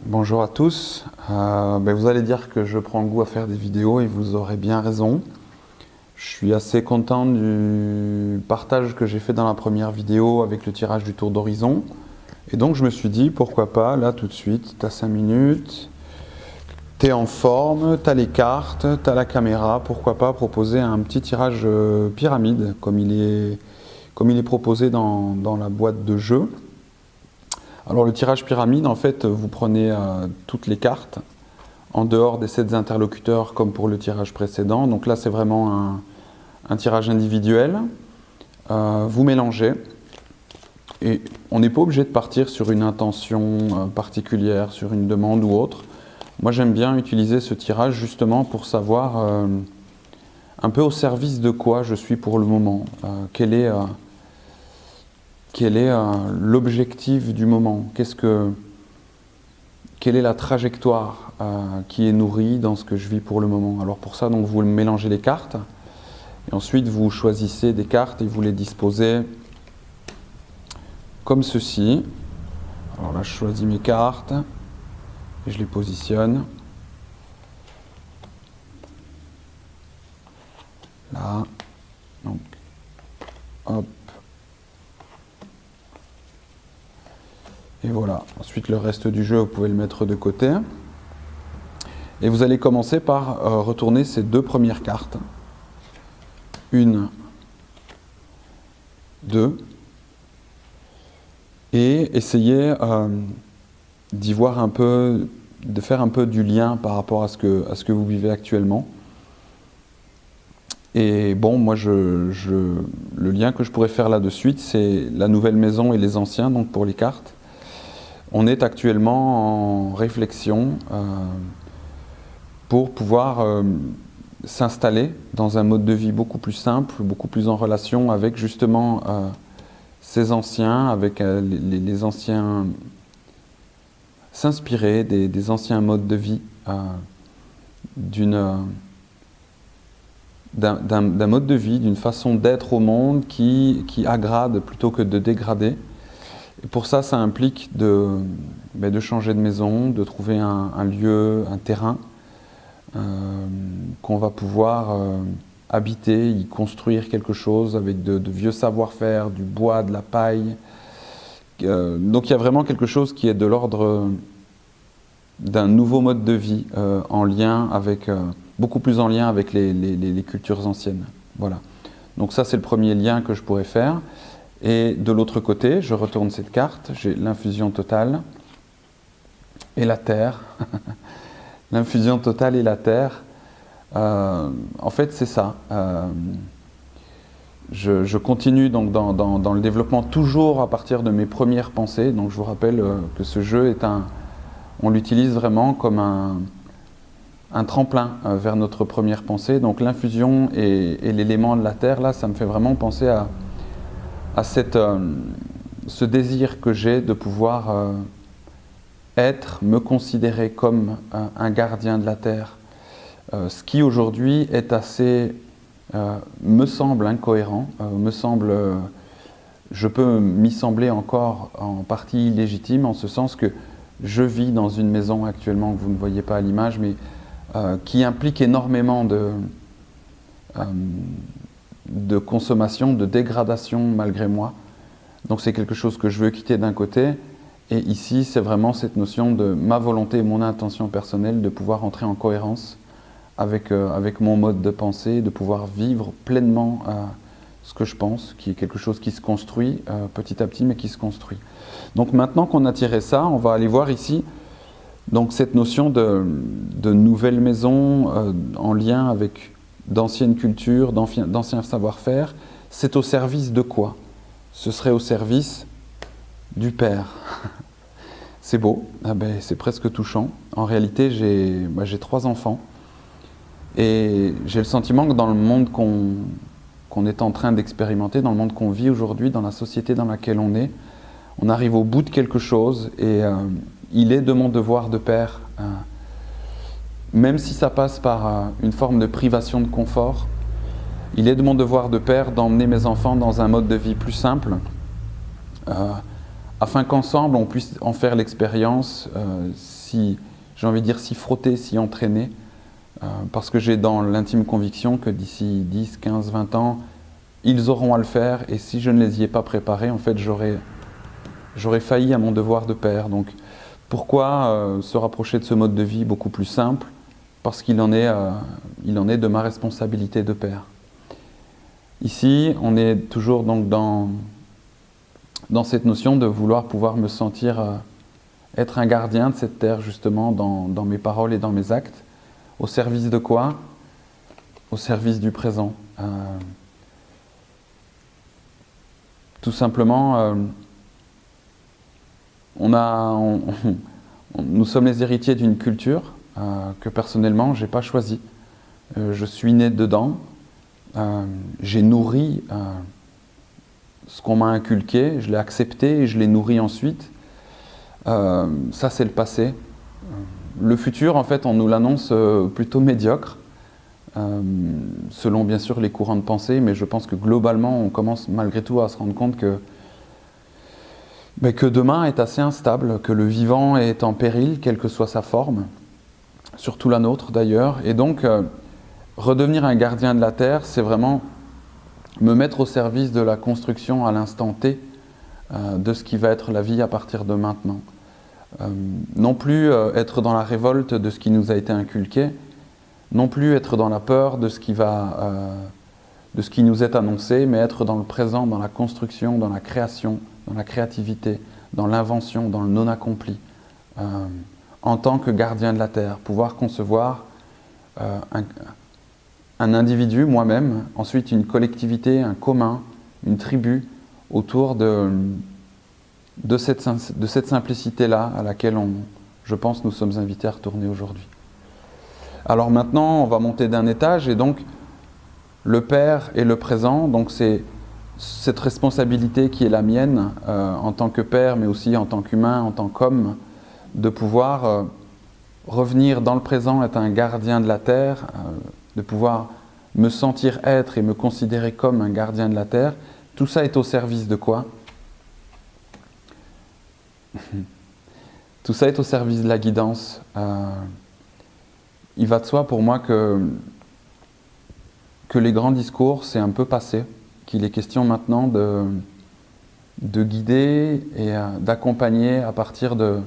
Bonjour à tous. Vous allez dire que je prends goût à faire des vidéos et vous aurez bien raison. Je suis assez content du partage que j'ai fait dans la première vidéo avec le tirage du tour d'horizon. Et donc je me suis dit, pourquoi pas, là tout de suite, t'as 5 minutes, t'es en forme, t'as les cartes, t'as la caméra, pourquoi pas proposer un petit tirage pyramide comme il est proposé dans la boîte de jeu. Alors le tirage pyramide, en fait, vous prenez toutes les cartes, en dehors des 7 interlocuteurs comme pour le tirage précédent. Donc là, c'est vraiment un tirage individuel. Vous mélangez. Et on n'est pas obligé de partir sur une intention particulière, sur une demande ou autre. Moi, j'aime bien utiliser ce tirage justement pour savoir un peu au service de quoi je suis pour le moment. Quel est l'objectif du moment? Quelle est la trajectoire qui est nourrie dans ce que je vis pour le moment? Alors pour ça, donc, vous mélangez les cartes et ensuite vous choisissez des cartes et vous les disposez comme ceci. Alors là, je choisis mes cartes et je les positionne. Là, donc, hop. Et voilà, ensuite le reste du jeu, vous pouvez le mettre de côté. Et vous allez commencer par retourner ces deux premières cartes. 1, 2. Et essayer d'y voir un peu, de faire un peu du lien par rapport à ce que vous vivez actuellement. Et bon, moi, le lien que je pourrais faire là de suite, c'est la nouvelle maison et les anciens, donc pour les cartes. On est actuellement en réflexion pour pouvoir s'installer dans un mode de vie beaucoup plus simple, beaucoup plus en relation avec justement ces anciens, avec les anciens, s'inspirer des anciens modes de vie, d'un mode de vie, d'une façon d'être au monde qui agrade plutôt que de dégrader. Et pour ça, ça implique de changer de maison, de trouver un lieu, un terrain qu'on va pouvoir habiter, y construire quelque chose avec de vieux savoir-faire, du bois, de la paille. Donc il y a vraiment quelque chose qui est de l'ordre d'un nouveau mode de vie en lien avec, beaucoup plus en lien avec les cultures anciennes. Voilà. Donc ça, c'est le premier lien que je pourrais faire. Et de l'autre côté, je retourne cette carte, j'ai l'infusion totale et la terre. L'infusion totale et la terre, en fait, c'est ça. Je continue donc dans le développement toujours à partir de mes premières pensées. Donc je vous rappelle que ce jeu on l'utilise vraiment comme un tremplin vers notre première pensée. Donc l'infusion et l'élément de la terre, là, ça me fait vraiment penser à ce désir que j'ai de pouvoir me considérer comme un gardien de la terre, ce qui aujourd'hui est assez, me semble incohérent, je peux m'y sembler encore en partie illégitime, en ce sens que je vis dans une maison actuellement que vous ne voyez pas à l'image, mais qui implique énormément de consommation, de dégradation malgré moi. Donc c'est quelque chose que je veux quitter d'un côté. Et ici, c'est vraiment cette notion de ma volonté et mon intention personnelle de pouvoir entrer en cohérence avec mon mode de pensée, de pouvoir vivre pleinement ce que je pense, qui est quelque chose qui se construit petit à petit, mais qui se construit. Donc maintenant qu'on a tiré ça, on va aller voir ici donc cette notion de nouvelle maison en lien avec d'anciennes cultures, d'anciens savoir-faire. C'est au service de quoi? Ce serait au service du Père. C'est beau, c'est presque touchant. En réalité, j'ai 3 enfants et j'ai le sentiment que dans le monde qu'on est en train d'expérimenter, dans le monde qu'on vit aujourd'hui, dans la société dans laquelle on arrive au bout de quelque chose et il est de mon devoir de père, même si ça passe par une forme de privation de confort, il est de mon devoir de père d'emmener mes enfants dans un mode de vie plus simple, afin qu'ensemble on puisse en faire l'expérience, j'ai envie de dire s'y frotter, s'y entraîner, parce que j'ai dans l'intime conviction que d'ici 10, 15, 20 ans, ils auront à le faire, et si je ne les y ai pas préparés, en fait j'aurais failli à mon devoir de père. Donc pourquoi se rapprocher de ce mode de vie beaucoup plus simple? Parce qu'il en est de ma responsabilité de père. Ici, on est toujours donc dans cette notion de vouloir pouvoir me sentir être un gardien de cette terre, justement, dans mes paroles et dans mes actes. Au service de quoi? Au service du présent. Tout simplement, nous sommes les héritiers d'une culture que personnellement, je n'ai pas choisie. Je suis né dedans. J'ai nourri ce qu'on m'a inculqué, je l'ai accepté et je l'ai nourri ensuite. Ça, c'est le passé. Le futur, en fait, on nous l'annonce plutôt médiocre, selon bien sûr les courants de pensée, mais je pense que globalement, on commence malgré tout à se rendre compte que demain est assez instable, que le vivant est en péril, quelle que soit sa forme, surtout la nôtre d'ailleurs. Et donc, redevenir un gardien de la terre, c'est vraiment me mettre au service de la construction à l'instant T de ce qui va être la vie à partir de maintenant. Non plus être dans la révolte de ce qui nous a été inculqué, non plus être dans la peur de ce qui nous est annoncé, mais être dans le présent, dans la construction, dans la création, dans la créativité, dans l'invention, dans le non-accompli, en tant que gardien de la terre, pouvoir concevoir un individu, moi-même, ensuite une collectivité, un commun, une tribu, autour de cette simplicité-là à laquelle je pense, nous sommes invités à retourner aujourd'hui. Alors maintenant, on va monter d'un étage, et donc le Père et le présent, donc c'est cette responsabilité qui est la mienne en tant que Père, mais aussi en tant qu'humain, en tant qu'homme, de pouvoir revenir dans le présent, être un gardien de la terre, de pouvoir me sentir être et me considérer comme un gardien de la terre. Tout ça est au service de quoi? Tout ça est au service de la guidance. Il va de soi pour moi que les grands discours, c'est un peu passé, qu'il est question maintenant de guider et d'accompagner à partir de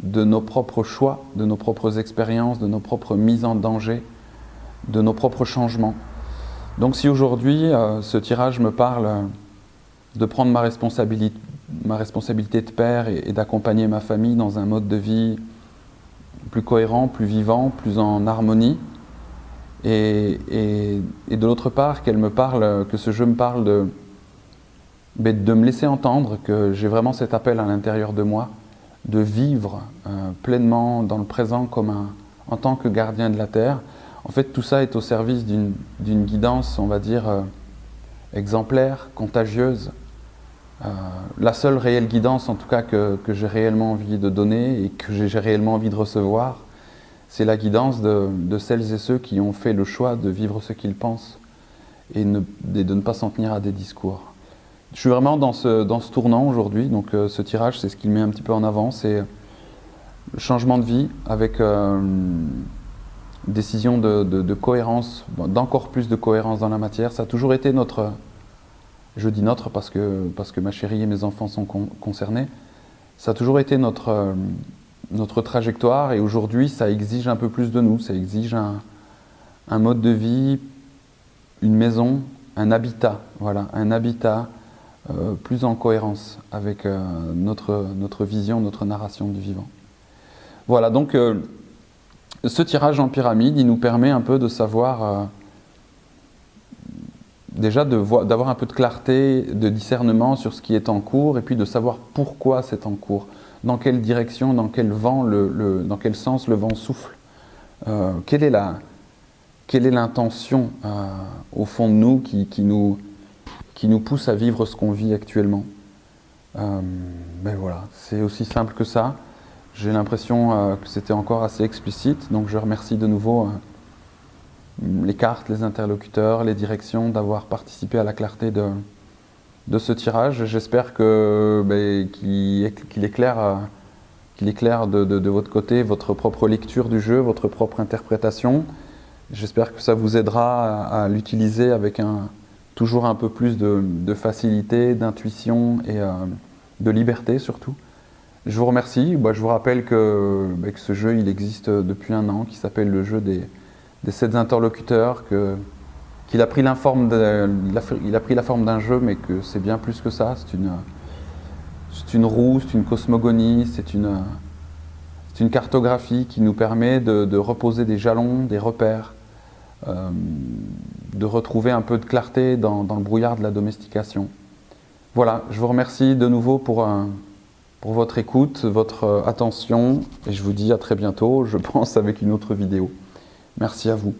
nos propres choix, de nos propres expériences, de nos propres mises en danger, de nos propres changements. Donc si aujourd'hui ce tirage me parle de prendre ma responsabilité de père et d'accompagner ma famille dans un mode de vie plus cohérent, plus vivant, plus en harmonie, et de l'autre part qu'elle me parle, que ce jeu me parle de me laisser entendre que j'ai vraiment cet appel à l'intérieur de moi, de vivre pleinement dans le présent en tant que gardien de la terre. En fait, tout ça est au service d'une guidance, on va dire, exemplaire, contagieuse. La seule réelle guidance, en tout cas, que j'ai réellement envie de donner et que j'ai réellement envie de recevoir, c'est la guidance de celles et ceux qui ont fait le choix de vivre ce qu'ils pensent et de ne pas s'en tenir à des discours. Je suis vraiment dans ce tournant aujourd'hui, donc ce tirage, c'est ce qu'il met un petit peu en avant, c'est le changement de vie avec décision de cohérence, d'encore plus de cohérence dans la matière. Ça a toujours été notre, je dis notre parce que ma chérie et mes enfants sont concernés, ça a toujours été notre trajectoire, et aujourd'hui ça exige un peu plus de nous, ça exige un mode de vie, une maison, un habitat, voilà, un habitat plus en cohérence avec notre vision, notre narration du vivant. Voilà, donc ce tirage en pyramide, il nous permet un peu de savoir, déjà d'avoir un peu de clarté, de discernement sur ce qui est en cours, et puis de savoir pourquoi c'est en cours, dans quelle direction, dans quel vent, dans quel sens le vent souffle, quelle est l'intention au fond de nous qui nous pousse à vivre ce qu'on vit actuellement. Voilà, c'est aussi simple que ça. J'ai l'impression que c'était encore assez explicite, donc je remercie de nouveau les cartes, les interlocuteurs, les directions d'avoir participé à la clarté de de ce tirage. J'espère qu'il éclaire de votre côté votre propre lecture du jeu, votre propre interprétation. J'espère que ça vous aidera à l'utiliser avec toujours un peu plus de facilité, d'intuition et de liberté surtout. Je vous remercie. Je vous rappelle que ce jeu il existe depuis 1 an, qui s'appelle le jeu des 7 interlocuteurs, qu'il a pris la forme d'un jeu, mais que c'est bien plus que ça. C'est une roue, c'est une cosmogonie, c'est une cartographie qui nous permet de reposer des jalons, des repères, de retrouver un peu de clarté dans le brouillard de la domestication. Voilà, je vous remercie de nouveau pour votre écoute, votre attention, et je vous dis à très bientôt, je pense avec une autre vidéo. Merci à vous.